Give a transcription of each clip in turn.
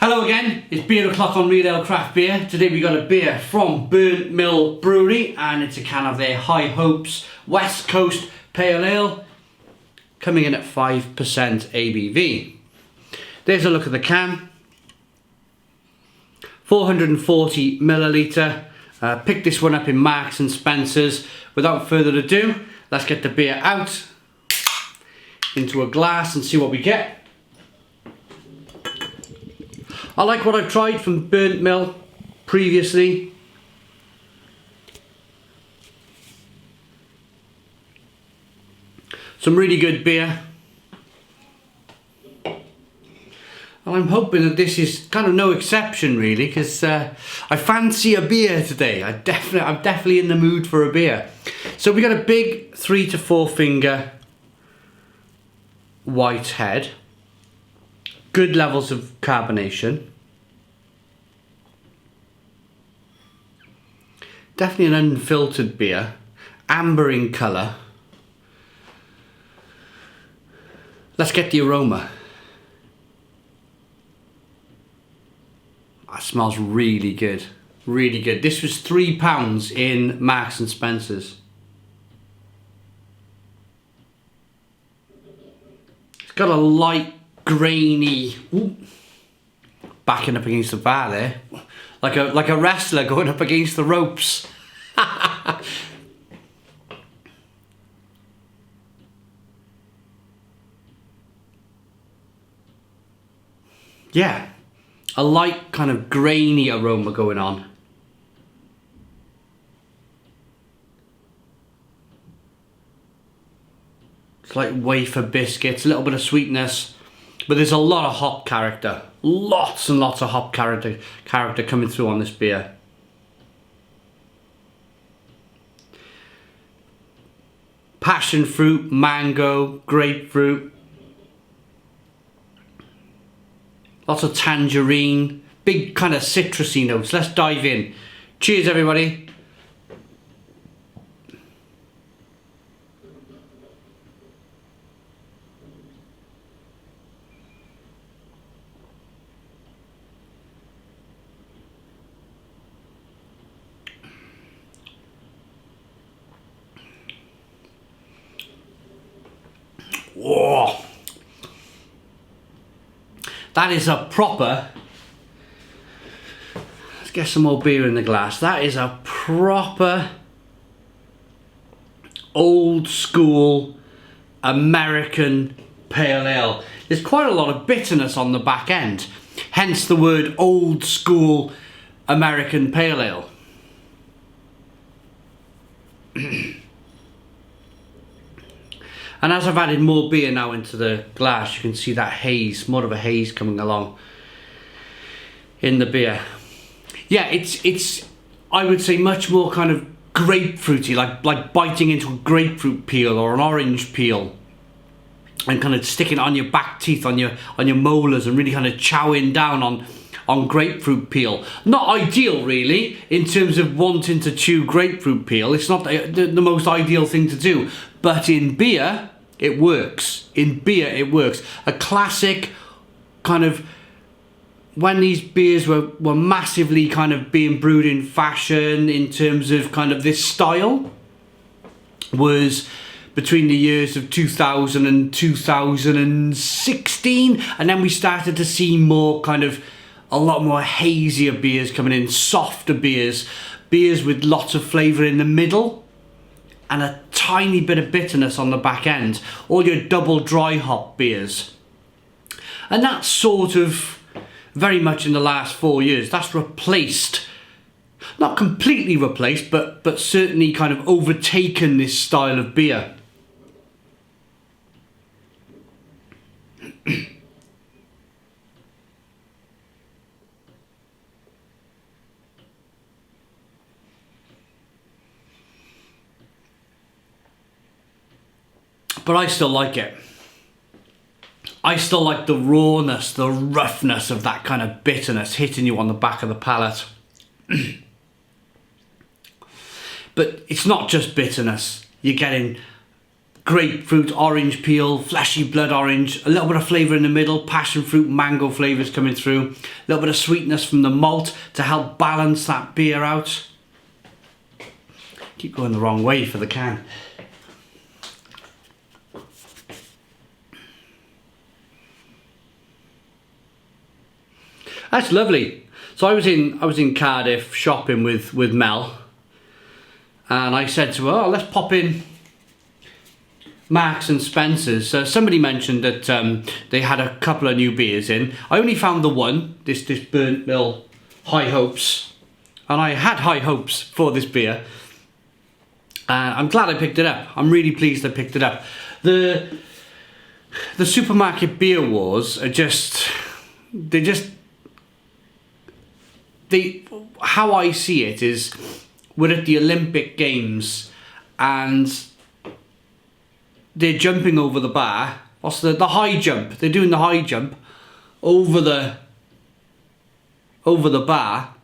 Hello again, it's Beer O'Clock on Real Ale Craft Beer. Today we got a beer from Burnt Mill Brewery and it's a can of their High Hopes West Coast Pale Ale, coming in at 5% ABV. There's a look at the can. 440 milliliter. Picked this one up in Marks and Spencer's. Without further ado, let's get the beer out into a glass and see what we get. I like what I've tried from Burnt Mill previously. Some really good beer. And I'm hoping that this is kind of no exception really, because I fancy a beer today. I'm definitely in the mood for a beer. So we got a big 3 to 4 finger white head. Good levels of carbonation. Definitely an unfiltered beer. Amber in colour. Let's get the aroma. That smells really good. Really good. This was £3 in Marks and Spencer's. It's got a light grainy, backing up against the bar there, like a wrestler going up against the ropes. Yeah, a light kind of grainy aroma going on. It's like wafer biscuits, a little bit of sweetness. But there's a lot of hop character. Lots and lots of hop character coming through on this beer. Passion fruit, mango, grapefruit. Lots of tangerine. Big kind of citrusy notes. Let's dive in. Cheers everybody. Whoa, that is a proper, let's get some more beer in the glass. That is a proper old school American pale ale. There's quite a lot of bitterness on the back end, hence the word old school American pale ale. And as I've added more beer now into the glass, you can see that haze, more of a haze coming along in the beer. Yeah, it's I would say much more kind of grapefruity, like biting into a grapefruit peel or an orange peel, and kind of sticking it on your back teeth, on your molars, and really kind of chowing down on grapefruit peel. Not ideal really in terms of wanting to chew grapefruit peel. It's not the most ideal thing to do, but in beer it works. In beer it works. A classic kind of, when these beers were massively kind of being brewed in fashion in terms of kind of this style, was between the years of 2000 and 2016, and then we started to see more kind of a lot more hazier beers coming in, softer beers with lots of flavour in the middle and a tiny bit of bitterness on the back end. All your double dry hop beers. And that's sort of very much in the last 4 years. That's replaced, not completely replaced, but certainly kind of overtaken this style of beer. But I still like it. I still like the rawness, the roughness of that kind of bitterness hitting you on the back of the palate. But it's not just bitterness. You're getting grapefruit, orange peel, fleshy blood orange, a little bit of flavour in the middle, passion fruit, mango flavours coming through, a little bit of sweetness from the malt to help balance that beer out. Keep going the wrong way for the can. That's lovely. So I was in Cardiff shopping with Mel, and I said to her, "Oh, let's pop in Marks and Spencer's." Somebody mentioned that they had a couple of new beers in. I only found the one, this Burnt Mill High Hopes, and I had high hopes for this beer. I'm glad I picked it up. I'm really pleased I picked it up. The supermarket beer wars are how I see it is, we're at the Olympic Games and they're jumping over the bar. What's the high jump? They're doing the high jump over the bar,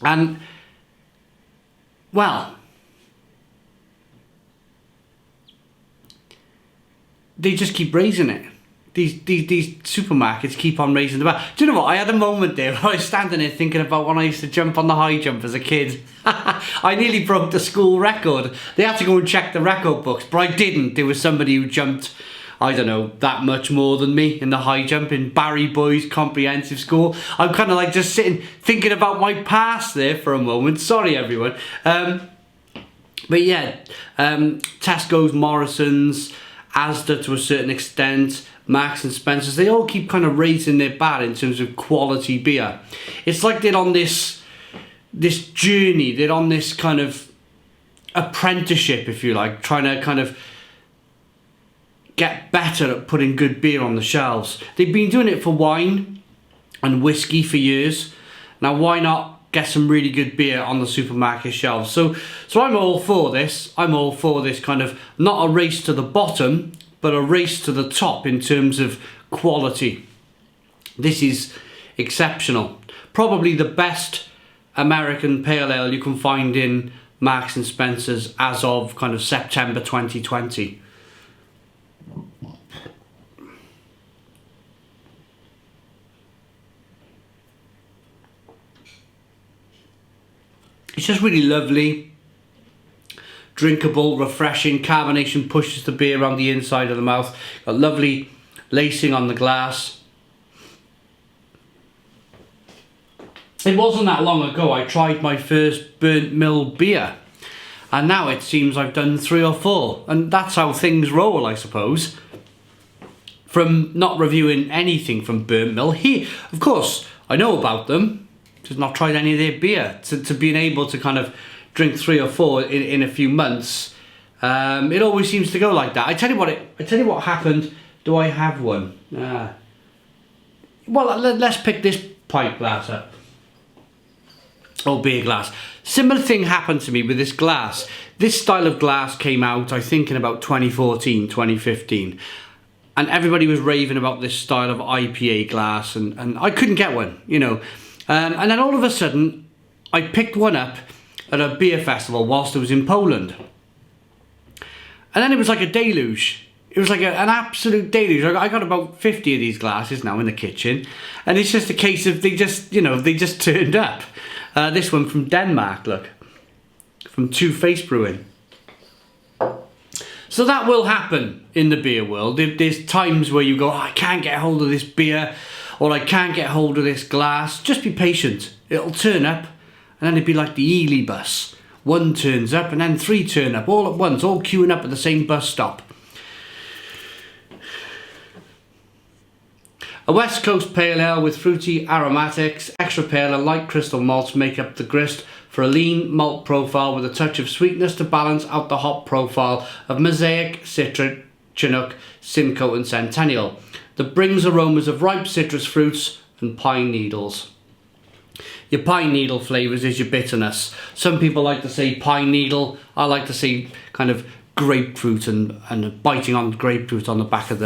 and well, they just keep raising it. These supermarkets keep on raising the bar. Do you know what? I had a moment there where I was standing there thinking about when I used to jump on the high jump as a kid. I nearly broke the school record. They had to go and check the record books, but I didn't. There was somebody who jumped, I don't know, that much more than me in the high jump in Barry Boys Comprehensive School. I'm kind of like just sitting thinking about my past there for a moment. Sorry, everyone. But yeah, Tesco's, Morrison's, Asda to a certain extent, Marks and Spencer's, they all keep kind of raising their bar in terms of quality beer. It's like they're on this journey, they're on this kind of apprenticeship, if you like, trying to kind of get better at putting good beer on the shelves. They've been doing it for wine and whiskey for years. Now why not get some really good beer on the supermarket shelves? So I'm all for this. I'm all for this kind of, not a race to the bottom, but a race to the top in terms of quality. This is exceptional. Probably the best American pale ale you can find in Marks and Spencer's as of kind of September 2020. It's just really lovely, drinkable, refreshing. Carbonation pushes the beer around the inside of the mouth. Got lovely lacing on the glass. It wasn't that long ago I tried my first Burnt Mill beer, and now it seems I've done 3 or 4, and that's how things roll, I suppose. From not reviewing anything from Burnt Mill, of course I know about them, just not tried any of their beer, to being able to kind of drink 3 or 4 in a few months. It always seems to go like that. I tell you what happened. Do I have one? Well, let's pick this pint glass up. Oh, beer glass. Similar thing happened to me with this glass. This style of glass came out, I think, in about 2014, 2015. And everybody was raving about this style of IPA glass, and I couldn't get one, you know. And then all of a sudden, I picked one up at a beer festival whilst I was in Poland. And then it was like a deluge. It was like an absolute deluge. I got about 50 of these glasses now in the kitchen. And it's just a case of they just turned up. This one from Denmark, look. From Two Face Brewing. So that will happen in the beer world. There's times where you go, oh, I can't get hold of this beer, or I can't get hold of this glass. Just be patient. It'll turn up. And then it'd be like the Ely bus. 1 turns up and then 3 turn up all at once, all queuing up at the same bus stop. A West Coast pale ale with fruity aromatics, extra pale and light crystal malts make up the grist for a lean malt profile with a touch of sweetness to balance out the hop profile of Mosaic, Citra, Chinook, Simcoe and Centennial that brings aromas of ripe citrus fruits and pine needles. Your pine needle flavours is your bitterness. Some people like to say pine needle. I like to say kind of grapefruit and biting on grapefruit on the back of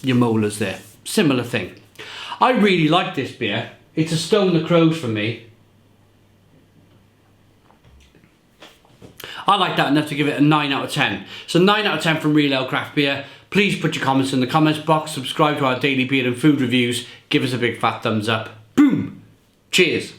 your molars there. Similar thing. I really like this beer. It's a Stone the Crows for me. I like that enough to give it a 9 out of 10. So 9 out of 10 from Real Ale Craft Beer. Please put your comments in the comments box, subscribe to our daily beer and food reviews, give us a big fat thumbs up. Boom! Cheers!